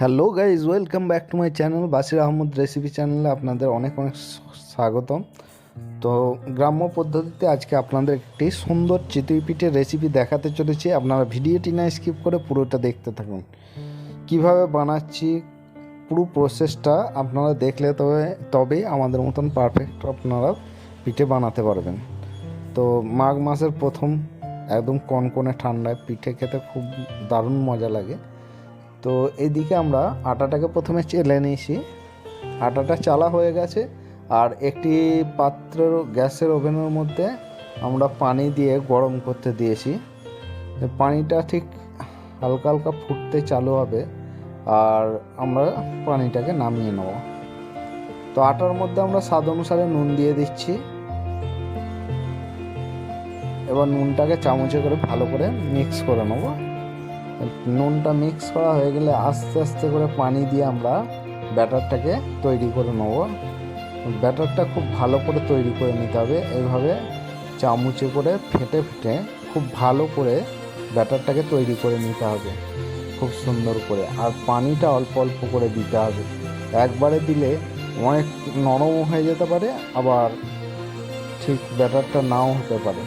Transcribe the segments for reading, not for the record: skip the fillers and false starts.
Hello guys, welcome back to my channel Basir Ahmad recipe চ্যানেলে আপনাদের অনেক অনেক স্বাগতম। তো গ্রাম্য পদ্ধতিতে আজকে আপনাদের একটি সুন্দর চিতই পিঠের রেসিপি দেখাতে চলেছি। আপনারা ভিডিওটি না স্কিপ করে পুরোটা দেখতে থাকুন। কিভাবে বানাচ্ছি পুরো প্রসেসটা আপনারা দেখলে তবেই আমাদের মতন পারফেক্ট আপনারা পিঠে বানাতে পারবেন। তো মাঘ মাসের প্রথম একদম কনকনে ঠান্ডায় পিঠে খেতে খুব দারুণ মজা লাগে। তো এইদিকে আমরা আটাটাকে প্রথমে চেলে নিয়েছি। আটাটা চালা হয়ে গেছে আর একটি পাত্রের গ্যাসের ওভেনের মধ্যে আমরা পানি দিয়ে গরম করতে দিয়েছি। পানিটা ঠিক হালকা হালকা ফুটতে চালু হবে আর আমরা পানিটাকে নামিয়ে নেব। তো আটার মধ্যে আমরা স্বাদ অনুসারে নুন দিয়ে দিচ্ছি। এবার নুনটাকে চামচে করে ভালো করে মিক্স করে নেব। নুনটা মিক্স করা হয়ে গেলে আস্তে আস্তে করে পানি দিয়ে আমরা ব্যাটারটাকে তৈরি করে নেব। ব্যাটারটা খুব ভালো করে তৈরি করে নিতে হবে। এইভাবে চামচে করে ফেটে ফেটে খুব ভালো করে ব্যাটারটাকে তৈরি করে নিতে হবে খুব সুন্দর করে। আর পানিটা অল্প অল্প করে দিতে হবে। একবারে দিলে অনেক নরম হয়ে যেতে পারে, আবার ঠিক ব্যাটারটা নাও হতে পারে।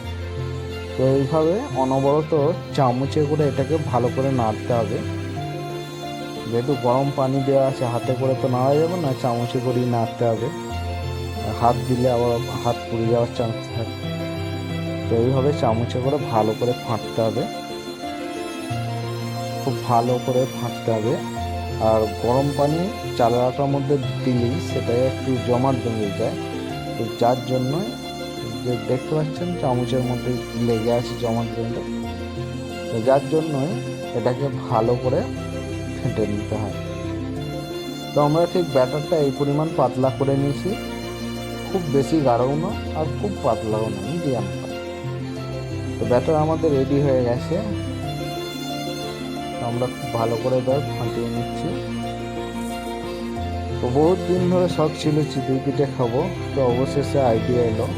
তো এইভাবে অনবরত চামচে করে এটাকে ভালো করে নাড়তে হবে। যেহেতু গরম পানি দেওয়া আছে, হাতে করে তো নাড়া যাবে না, চামচে করেই নাড়তে হবে। হাত দিলে আবার হাত পুড়ে যাওয়ার চান্স থাকে। তো এইভাবে চামচে করে ভালো করে ফাটতে হবে, খুব ভালো করে ফাটতে হবে। আর গরম পানি চালাটার মধ্যে দিলেই সেটা একটু জমাট জমে যায়। তো যার জন্য যে দেখতে পাচ্ছেন চামচের মধ্যে লেগে আছে জমাট জমে, তো যার জন্যই এটাকে ভালো করে ফেটে নিতে হয়। তো আমরা ঠিক ব্যাটারটা এই পরিমাণ পাতলা করে নিয়েছি, খুব বেশি গাঢ়ও না আর খুব পাতলাও না, মিডিয়াম। তো ব্যাটার আমাদের রেডি হয়ে গেছে। আমরা খুব ভালো করে এবার ফাটিয়ে নিচ্ছি। তো বহুত দিন ধরে শখ ছিল চিতই পিঠে খাবো, তো অবশেষে আইডিয়া এলো,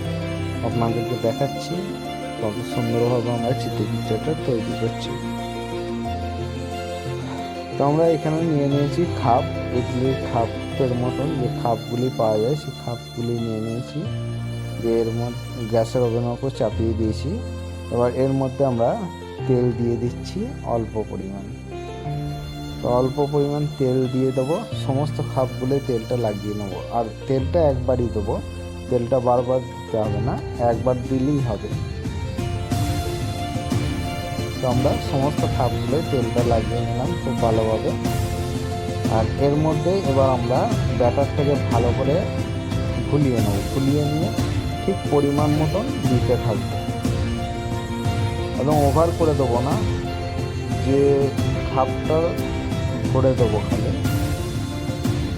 আপনাদেরকে দেখাচ্ছি কত সুন্দরভাবে আমরা চিতই পিঠাটা তৈরি করছি। তো আমরা এখানে নিয়ে নিয়েছি খাপ, ইডলির খাপের মতন যে খাপগুলি পাওয়া যায় সেই খাপগুলি নিয়ে নিয়েছি। যে এর মধ্যে গ্যাসের ওভেনের ওপর চাপিয়ে দিয়েছি। এবার এর মধ্যে আমরা তেল দিয়ে দিচ্ছি অল্প পরিমাণ। তো অল্প পরিমাণ তেল দিয়ে দেবো, সমস্ত খাপগুলো তেলটা লাগিয়ে নেবো। আর তেলটা একবারই দেবো, তেলটা বারবার দিতে হবে না, একবার দিলেই হবে। তো আমরা সমস্ত খাপগুলো তেলটা লাগিয়ে নিলাম খুব ভালোভাবে। আর এর মধ্যে এবার আমরা ব্যাটারটাকে ভালো করে ঘুলিয়ে নেব। ঘুলিয়ে নিয়ে ঠিক পরিমাণ মতন দিতে থাকবো, একদম ওভার করে দেবো না, যে খাপটা ভরে দেবো খালি,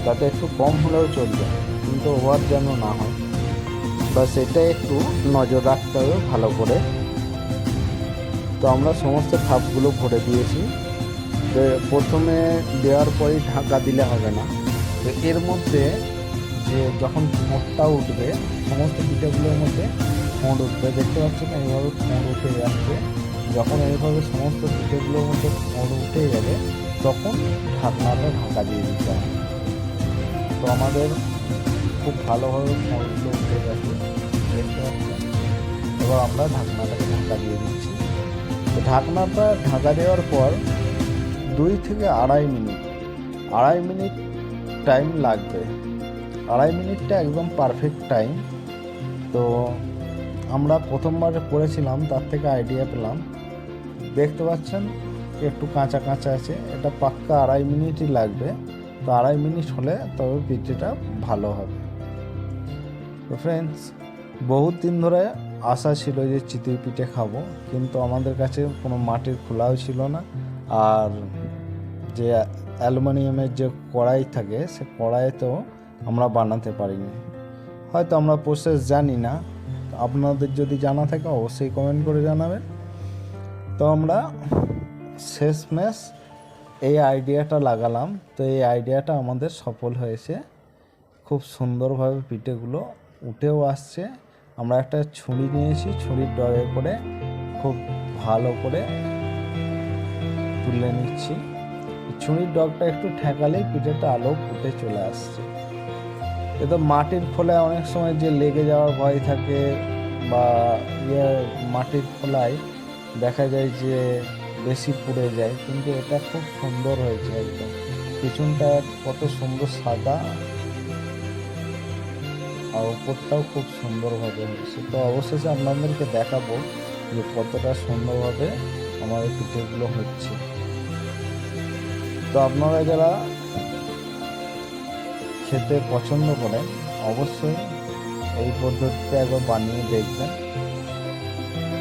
তাতে একটু কম হলেও চলবে, কিন্তু ওভার যেন না হয়। বা সেটা একটু নজর রাখতে হবে ভালো করে। তো আমরা সমস্ত খাপগুলো ভরে দিয়েছি। প্রথমে দেওয়ার পরেই ঢাকা দিলে হবে না। তো এর মধ্যে যে যখন ঠোঁটটা উঠবে, সমস্ত পিঠাগুলোর মধ্যে ঠোঁট উঠবে, দেখতে পাচ্ছেন এইভাবে ঠোঁট উঠে যাচ্ছে। যখন এইভাবে সমস্ত পিঠেগুলোর মধ্যে ঠোঁট উঠে যাবে তখন ঢাকনাটা ঢাকা দিয়ে দিতে হবে। তো আমাদের খুব ভালোভাবে ঠোঁটগুলো উঠে গেছে, দেখতে পাচ্ছেন। এবার আমরা ঢাকনাটাকে ঢাকা দিয়ে দিচ্ছি। তো ঢাকনাটা ঢাকা দেওয়ার পর 2 থেকে আড়াই মিনিট টাইম লাগবে। আড়াই মিনিটটা একদম পারফেক্ট টাইম। তো আমরা প্রথমবার করেছিলাম, তার থেকে আইডিয়া পেলাম। দেখতে পাচ্ছেন একটু কাঁচা কাঁচা আছে, এটা পাক্কা আড়াই মিনিটই লাগবে। তো আড়াই মিনিট হলে তবে পিঠেটা ভালো হবে। তো ফ্রেন্ডস, বহুত দিন ধরে আশা ছিল যে চিতই পিঠে খাবো, কিন্তু আমাদের কাছে কোনো মাটির খোলাও ছিল না। আর যে অ্যালুমিনিয়ামের যে কড়াই থাকে সে কড়াইতেও আমরা বানাতে পারিনি। হয়তো আমরা প্রসেস জানি না, আপনাদের যদি জানা থাকে অবশ্যই কমেন্ট করে জানাবেন। তো আমরা শেষমেশ এই আইডিয়াটা লাগালাম। তো এই আইডিয়াটা আমাদের সফল হয়েছে, খুব সুন্দরভাবে পিঠেগুলো উঠেও আসছে। আমরা একটা ছুরি নিয়েছি, ছুরির ডয়ে করে খুব ভালো করে তুলে নিচ্ছি। ছুরির ডগটা একটু ঠেকালেই পিঠেটা আলো ফুটে চলে আসছে। তো মাটির খোলায় অনেক সময় যে লেগে যাওয়ার ভয় থাকে বা মাটির খোলায় দেখা যায় যে বেশি পুড়ে যায়, কিন্তু এটা খুব সুন্দর হয়েছে। একদম পিছনটা কত সুন্দর সাদা আর উপরটাও খুব সুন্দরভাবে হয়েছে। তো অবশেষে আপনাদেরকে দেখাবো যে কতটা সুন্দরভাবে আমার পিঠেগুলো হচ্ছে। তো আপনারা যারা খেতে পছন্দ করেন অবশ্যই এই পদ্ধতিতে একবার বানিয়ে দেখবেন।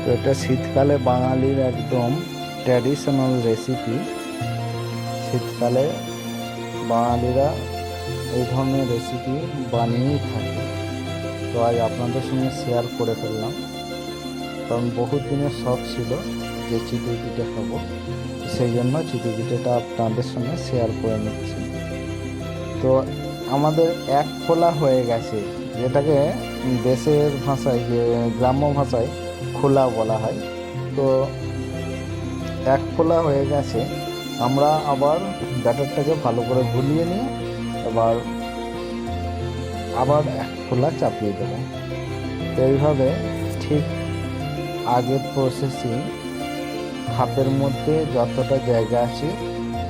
তো এটা শীতকালে বাঙালির একদম ট্র্যাডিশনাল রেসিপি। শীতকালে বাঙালিরা এই ধরনের রেসিপি বানিয়েই থাকে। তো আজ আপনাদের সঙ্গে শেয়ার করে ফেললাম, কারণ বহুত দিনের শখ ছিল যে চিতই পিঠে খাবো, সেই জন্য চিতই পিঠেটা আপনাদের সঙ্গে শেয়ার করে নিচ্ছি। তো আমাদের এক ফোলা হয়ে গেছে, যেটাকে দেশের ভাষায় যে গ্রাম্য ভাষায় খোলা বলা হয়। তো এক ফোলা হয়ে গেছে, আমরা আবার ব্যাটারটাকে ভালো করে গুলিয়ে নিয়ে আবার এক ফোলা চাপিয়ে দেবো। তো এইভাবে ঠিক আগের প্রসেসিং হাতের মধ্যে যতটা জায়গা আছে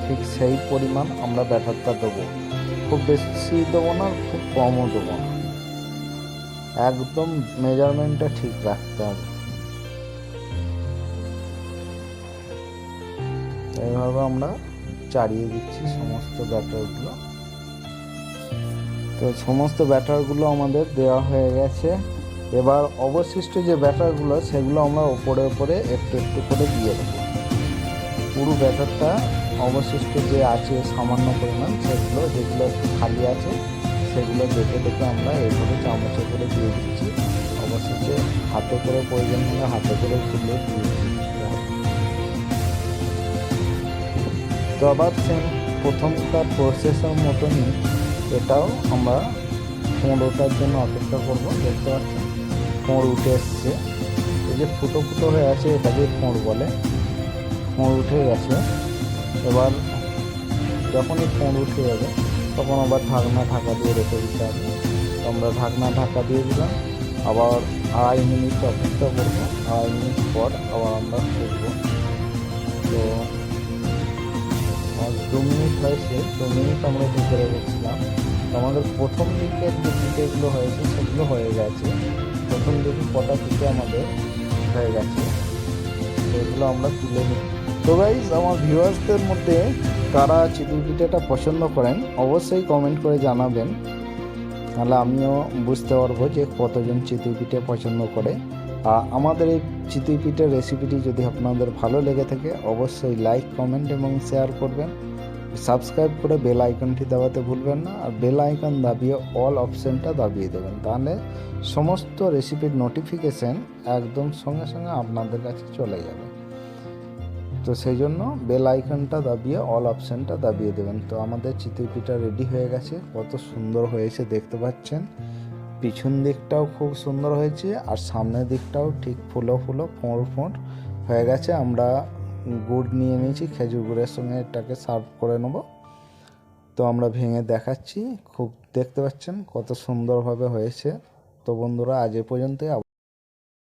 ঠিক সেই পরিমাণ আমরা ব্যাটারটা দেবো। খুব বেশি দেবো না, খুব কমও দেবো না, একদম মেজারমেন্টটা ঠিক রাখতে হবে। এইভাবে আমরা চাড়িয়ে দিচ্ছি সমস্ত ব্যাটারগুলো। তো সমস্ত ব্যাটারগুলো আমাদের দেওয়া হয়ে গেছে। এবার অবশিষ্ট যে ব্যাটারগুলো সেগুলো আমরা ওপরে ওপরে একটু একটু করে দিয়ে দেবো। পুরো ব্যাটারটা অবশিষ্ট যে আছে সামান্য পরিমাণ সেগুলো, যেগুলো খালি আছে সেগুলো দেখে দেখে আমরা এইভাবে চামচে করে দিয়ে দিচ্ছি। অবশেষে হাতে করে প্রয়োজন হলে হাতে করে তুলে দিয়ে দিচ্ছি। তো আবার সেম প্রথমকার প্রসেসের মতনই এটাও আমরা পোড়োটার জন্য অপেক্ষা করবো। দেখতে পাচ্ছেন পোড় উঠে এসছে, এই যে ফুটো ফুটো হয়ে আছে এটাকে পোড় বলে। পোড় উঠে গেছে, এবার যখনই পোড় উঠে যাবে তখন আবার ঢাকা দিয়ে রেখে দিতে হবে। তো আমরা ঢাকা দিয়ে দিলাম, আবার 2.5 মিনিট অপেক্ষা করবো। 2.5 মিনিট পর আবার আমরা করবো। তো 2 মিনিট হয়েছে, 2 মিনিট আমরা ঢেকে রেখেছিলাম। আমাদের প্রথম দিকের যে পিঠেগুলো হয়েছে সেগুলো হয়ে গেছে। প্রথম দিকে কটা পিঠে আমাদের হয়ে গেছে, সেগুলো আমরা তুলে নিই। তো গাইস, আমার ভিউয়ার্সদের মধ্যে কারা চিতই পিঠেটা পছন্দ করেন অবশ্যই কমেন্ট করে জানাবেন, তাহলে আমিও বুঝতে পারবো যে কতজন চিতই পিঠে পছন্দ করে। আর আমাদের এই চিতই পিঠের রেসিপিটি যদি আপনাদের ভালো লেগে থাকে অবশ্যই লাইক, কমেন্ট এবং শেয়ার করবেন। সাবস্ক্রাইব করে বেল আইকনটি দাবাতে ভুলবেন না, আর বেল আইকন দাবিয়ে অল অপশানটা দাবিয়ে দেবেন, তাহলে সমস্ত রেসিপির নোটিফিকেশান একদম সঙ্গে সঙ্গে আপনাদের কাছে চলে যাবে। তো সেই জন্য বেল আইকনটা দাবিয়ে অল অপশানটা দাবিয়ে দেবেন। তো আমাদের চিতই পিঠা রেডি হয়ে গেছে, কত সুন্দর হয়েছে দেখতে পাচ্ছেন। পিছন দিকটাও খুব সুন্দর হয়েছে আর সামনের দিকটাও ঠিক ফুলো ফুলো ফোঁড় ফোঁড় হয়ে গেছে। আমরা গুড় নিয়ে নিয়েছি, খেজুর গুড়ের সঙ্গে এটাকে সার্ভ করে নেব। তো আমরা ভেঙে দেখাচ্ছি, খুব দেখতে পাচ্ছেন কত সুন্দরভাবে হয়েছে। তো বন্ধুরা, আজ এ পর্যন্তই।